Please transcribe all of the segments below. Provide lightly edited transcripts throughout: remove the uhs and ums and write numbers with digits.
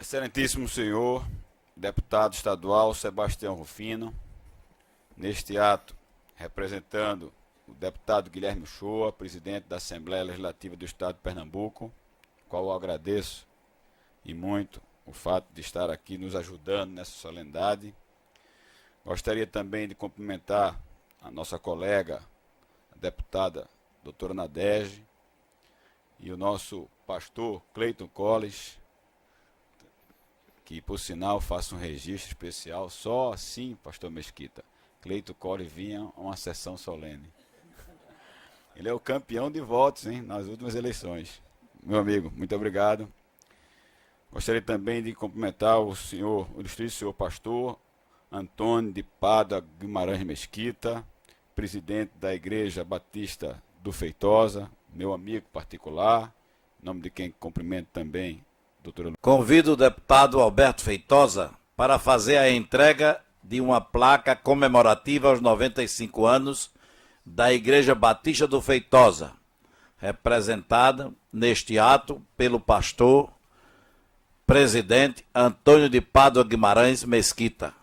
Excelentíssimo senhor, deputado estadual Sebastião Rufino, neste ato, representando o deputado Guilherme Uchoa, presidente da Assembleia Legislativa do Estado de Pernambuco, qual eu agradeço e muito o fato de estar aqui nos ajudando nessa solenidade. Gostaria também de cumprimentar a nossa colega, a deputada doutora Nadege, e o nosso pastor Cleiton Colles, que por sinal faço um registro especial, só assim, pastor Mesquita, Cleiton Colles vinha a uma sessão solene. Ele é o campeão de votos, hein, nas últimas eleições. Meu amigo, muito obrigado. Gostaria também de cumprimentar o ilustríssimo senhor pastor Antônio de Pádua Guimarães Mesquita, presidente da Igreja Batista do Feitosa, meu amigo particular, em nome de quem cumprimento também, doutora. Convido o deputado Alberto Feitosa para fazer a entrega de uma placa comemorativa aos 95 anos da Igreja Batista do Feitosa, representada neste ato pelo pastor presidente Antônio de Pádua Guimarães Mesquita.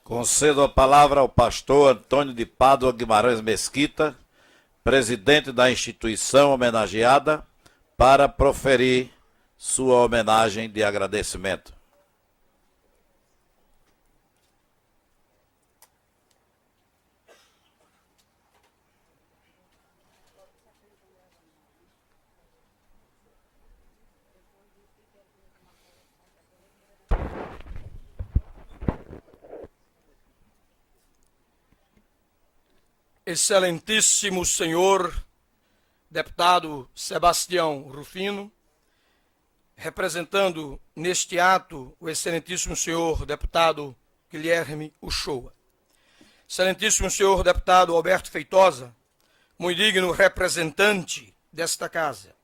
Concedo a palavra ao pastor Antônio de Pádua Guimarães Mesquita, presidente da instituição homenageada, para proferir sua homenagem de agradecimento. Excelentíssimo senhor deputado Sebastião Rufino, representando neste ato o excelentíssimo senhor deputado Guilherme Uchoa. Excelentíssimo senhor deputado Alberto Feitosa, muito digno representante desta casa.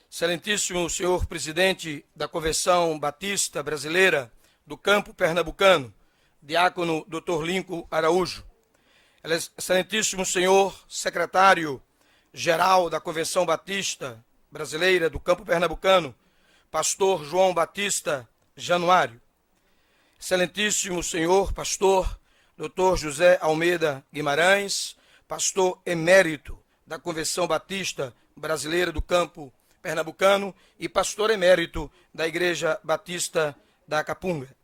Excelentíssimo senhor presidente da Convenção Batista Brasileira do Campo Pernambucano, diácono Dr. Lincoln Araújo. Excelentíssimo senhor secretário-geral da Convenção Batista Brasileira do Campo Pernambucano, pastor João Batista Januário. Excelentíssimo senhor pastor Dr. José Almeida Guimarães, pastor emérito da Convenção Batista Brasileira do Campo Pernambucano e pastor emérito da Igreja Batista da Capunga.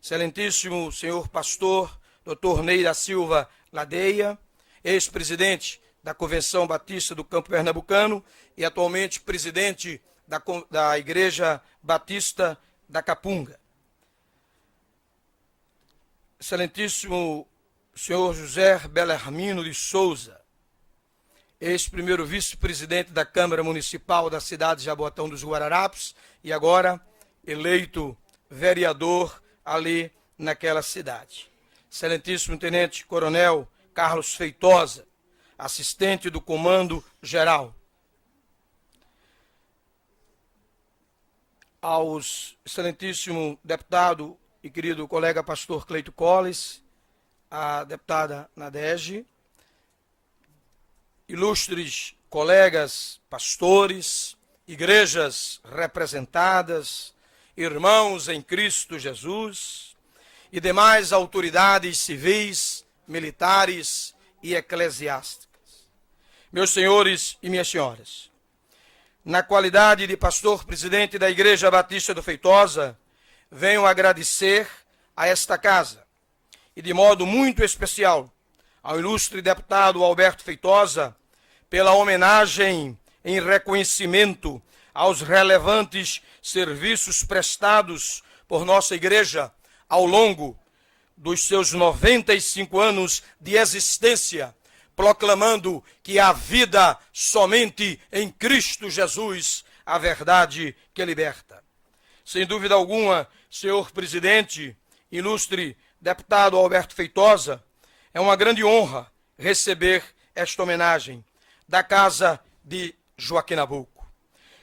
Excelentíssimo senhor pastor Dr. Ney da Silva Ladeia, ex-presidente da Convenção Batista do Campo Pernambucano e atualmente presidente da Igreja Batista da Capunga. Excelentíssimo senhor José Belarmino de Souza, ex-primeiro vice-presidente da Câmara Municipal da cidade de Jaboatão dos Guararapes e agora eleito vereador ali naquela cidade. Excelentíssimo Tenente Coronel Carlos Feitosa, assistente do Comando Geral. Aos excelentíssimo deputado e querido colega pastor Cleiton Colles, a deputada Nadege, ilustres colegas pastores, igrejas representadas, irmãos em Cristo Jesus, e demais autoridades civis, militares e eclesiásticas. Meus senhores e minhas senhoras, na qualidade de pastor presidente da Igreja Batista do Feitosa, venho agradecer a esta casa, e de modo muito especial ao ilustre deputado Alberto Feitosa, pela homenagem em reconhecimento aos relevantes serviços prestados por nossa igreja ao longo dos seus 95 anos de existência, proclamando que há vida somente em Cristo Jesus, a verdade que liberta. Sem dúvida alguma, senhor presidente, ilustre deputado Alberto Feitosa, é uma grande honra receber esta homenagem da casa de Joaquim Nabuco.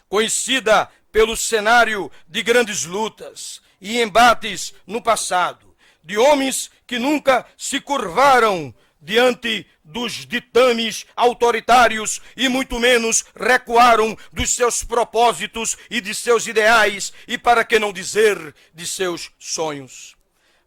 Conhecida pelo cenário de grandes lutas e embates no passado, de homens que nunca se curvaram diante dos ditames autoritários e muito menos recuaram dos seus propósitos e de seus ideais e, para que não dizer, de seus sonhos.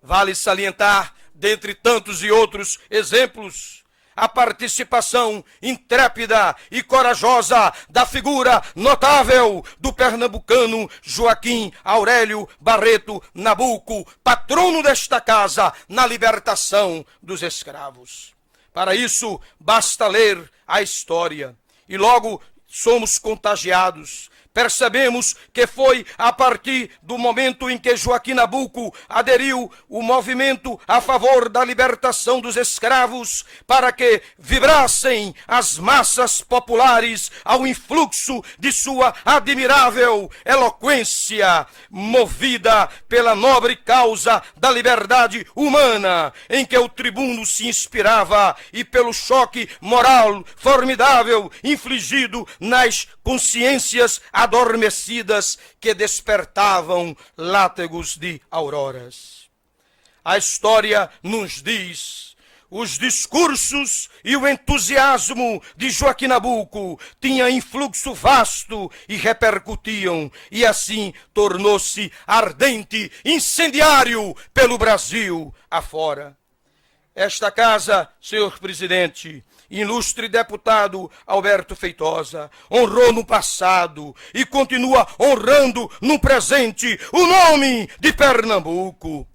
Vale salientar, dentre tantos e outros exemplos, a participação intrépida e corajosa da figura notável do pernambucano Joaquim Aurélio Barreto Nabuco, patrono desta casa na libertação dos escravos. Para isso, basta ler a história e logo somos contagiados. Percebemos que foi a partir do momento em que Joaquim Nabuco aderiu o movimento a favor da libertação dos escravos para que vibrassem as massas populares ao influxo de sua admirável eloquência, movida pela nobre causa da liberdade humana, em que o tribuno se inspirava, e pelo choque moral formidável infligido nas consciências adormecidas que despertavam látegos de auroras. A história nos diz: os discursos e o entusiasmo de Joaquim Nabuco tinham influxo vasto e repercutiam, e assim tornou-se ardente, incendiário pelo Brasil afora. Esta casa, senhor presidente, ilustre deputado Alberto Feitosa, honrou no passado e continua honrando no presente o nome de Pernambuco.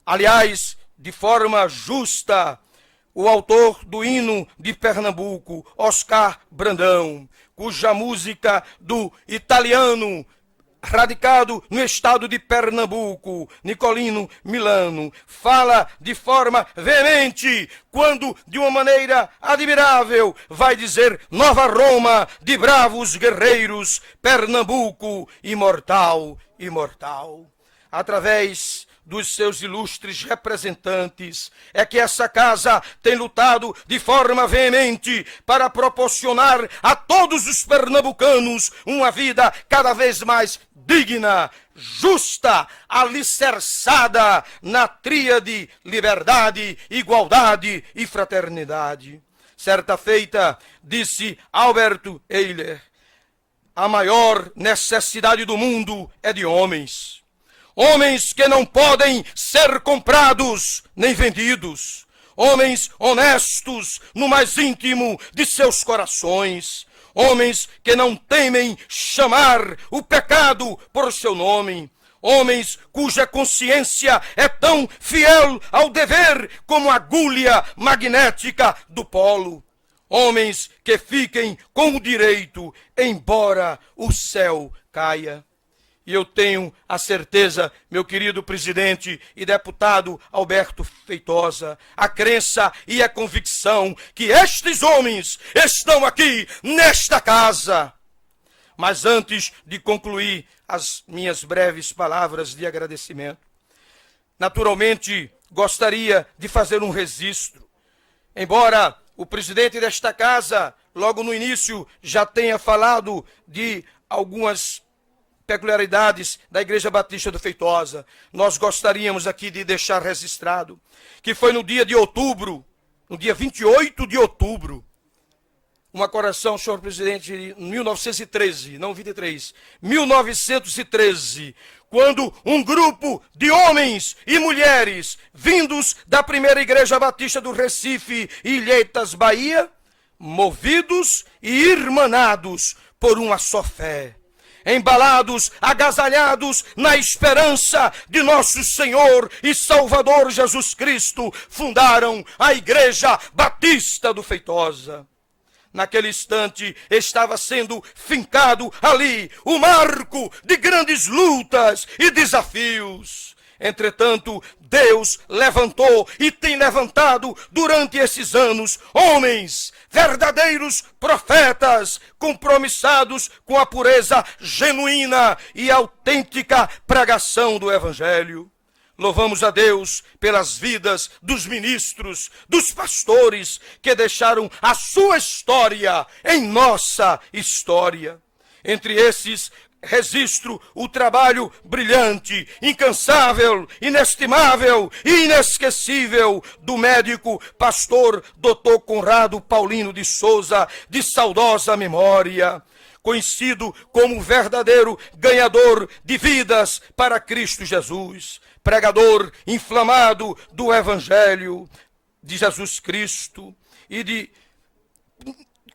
Aliás, de forma justa, o autor do hino de Pernambuco, Oscar Brandão, cuja música do italiano radicado no estado de Pernambuco, Nicolino Milano, fala de forma veemente, quando de uma maneira admirável vai dizer: Nova Roma de bravos guerreiros, Pernambuco imortal, imortal. Através dos seus ilustres representantes, é que essa casa tem lutado de forma veemente para proporcionar a todos os pernambucanos uma vida cada vez mais digna, justa, alicerçada na tríade liberdade, igualdade e fraternidade. Certa feita, disse Alberto Eiler: a maior necessidade do mundo é de homens. Homens que não podem ser comprados nem vendidos. Homens honestos no mais íntimo de seus corações. Homens que não temem chamar o pecado por seu nome. Homens cuja consciência é tão fiel ao dever como a agulha magnética do polo. Homens que fiquem com o direito, embora o céu caia. E eu tenho a certeza, meu querido presidente e deputado Alberto Feitosa, a crença e a convicção que estes homens estão aqui nesta casa. Mas antes de concluir as minhas breves palavras de agradecimento, naturalmente gostaria de fazer um registro. Embora o presidente desta casa, logo no início, já tenha falado de algumas peculiaridades da Igreja Batista do Feitosa, nós gostaríamos aqui de deixar registrado que foi no dia de outubro, no dia 28 de outubro, uma correção, senhor presidente, 1913, não 23, 1913, quando um grupo de homens e mulheres vindos da primeira Igreja Batista do Recife e Ilhétas, Bahia, movidos e irmanados por uma só fé, embalados, agasalhados na esperança de nosso Senhor e Salvador Jesus Cristo, fundaram a Igreja Batista do Feitosa. Naquele instante estava sendo fincado ali o marco de grandes lutas e desafios. Entretanto, Deus levantou e tem levantado durante esses anos homens, verdadeiros profetas, compromissados com a pureza genuína e autêntica pregação do Evangelho. Louvamos a Deus pelas vidas dos ministros, dos pastores que deixaram a sua história em nossa história. Entre esses, registro o trabalho brilhante, incansável, inestimável e inesquecível do médico pastor Dr. Conrado Paulino de Souza, de saudosa memória, conhecido como verdadeiro ganhador de vidas para Cristo Jesus, pregador inflamado do Evangelho de Jesus Cristo, e de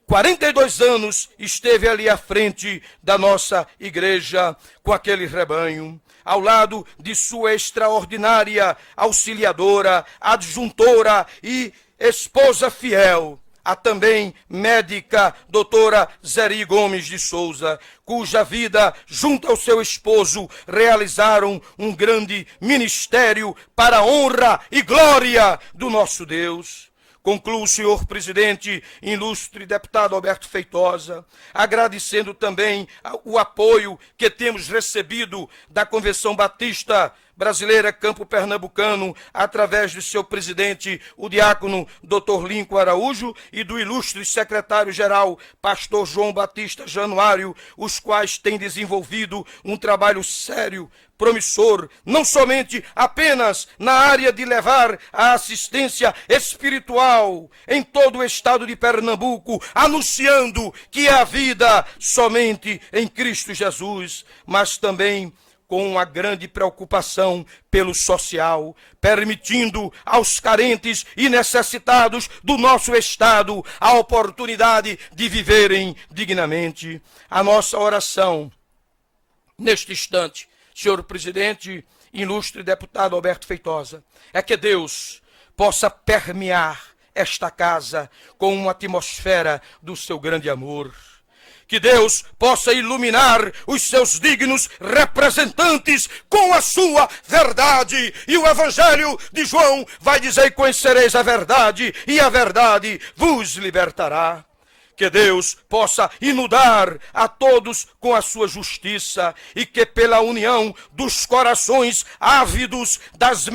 42 anos esteve ali à frente da nossa igreja com aquele rebanho, ao lado de sua extraordinária auxiliadora, adjuntora e esposa fiel, a também médica doutora Zeri Gomes de Souza, cuja vida, junto ao seu esposo, realizaram um grande ministério para a honra e glória do nosso Deus. Concluo, senhor presidente, ilustre deputado Alberto Feitosa, agradecendo também o apoio que temos recebido da Convenção Batista Brasileira Campo Pernambucano, através de seu presidente, o diácono Dr. Lincoln Araújo, e do ilustre secretário-geral, pastor João Batista Januário, os quais têm desenvolvido um trabalho sério, promissor, não somente apenas na área de levar a assistência espiritual em todo o estado de Pernambuco, anunciando que a vida somente em Cristo Jesus, mas também com uma grande preocupação pelo social, permitindo aos carentes e necessitados do nosso estado a oportunidade de viverem dignamente. A nossa oração, neste instante, senhor presidente, ilustre deputado Alberto Feitosa, é que Deus possa permear esta casa com uma atmosfera do seu grande amor. Que Deus possa iluminar os seus dignos representantes com a sua verdade. E o Evangelho de João vai dizer: conhecereis a verdade, e a verdade vos libertará. Que Deus possa inundar a todos com a sua justiça, e que pela união dos corações ávidos das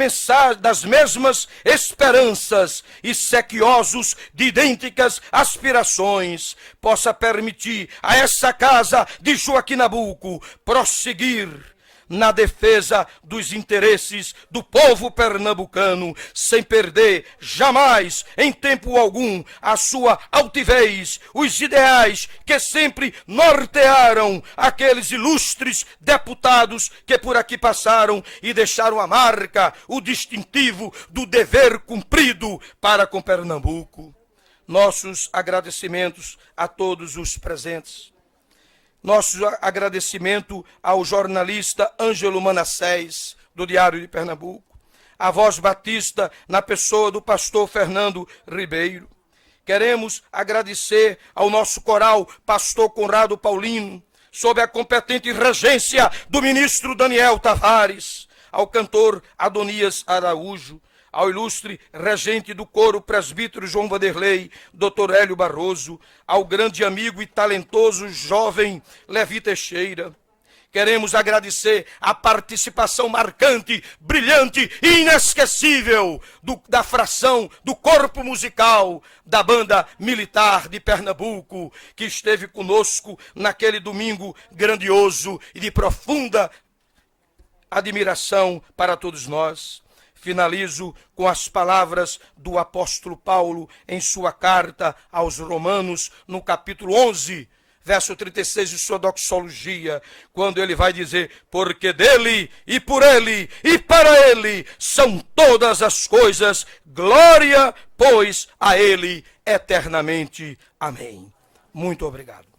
mesmas esperanças e sequiosos de idênticas aspirações, possa permitir a essa casa de Joaquim Nabuco prosseguir na defesa dos interesses do povo pernambucano, sem perder jamais, em tempo algum, a sua altivez, os ideais que sempre nortearam aqueles ilustres deputados que por aqui passaram e deixaram a marca, o distintivo do dever cumprido para com Pernambuco. Nossos agradecimentos a todos os presentes. Nosso agradecimento ao jornalista Ângelo Manassés, do Diário de Pernambuco, a Voz Batista, na pessoa do pastor Fernando Ribeiro. Queremos agradecer ao nosso coral pastor Conrado Paulino, sob a competente regência do ministro Daniel Tavares, ao cantor Adonias Araújo, ao ilustre regente do coro presbítero João Vanderlei, Dr. Hélio Barroso, ao grande amigo e talentoso jovem Levi Teixeira. Queremos agradecer a participação marcante, brilhante e inesquecível da fração do corpo musical da Banda Militar de Pernambuco, que esteve conosco naquele domingo grandioso e de profunda admiração para todos nós. Finalizo com as palavras do apóstolo Paulo em sua carta aos Romanos, no capítulo 11, verso 36 de sua doxologia, quando ele vai dizer: porque dele e por ele e para ele são todas as coisas, glória, pois, a ele eternamente. Amém. Muito obrigado.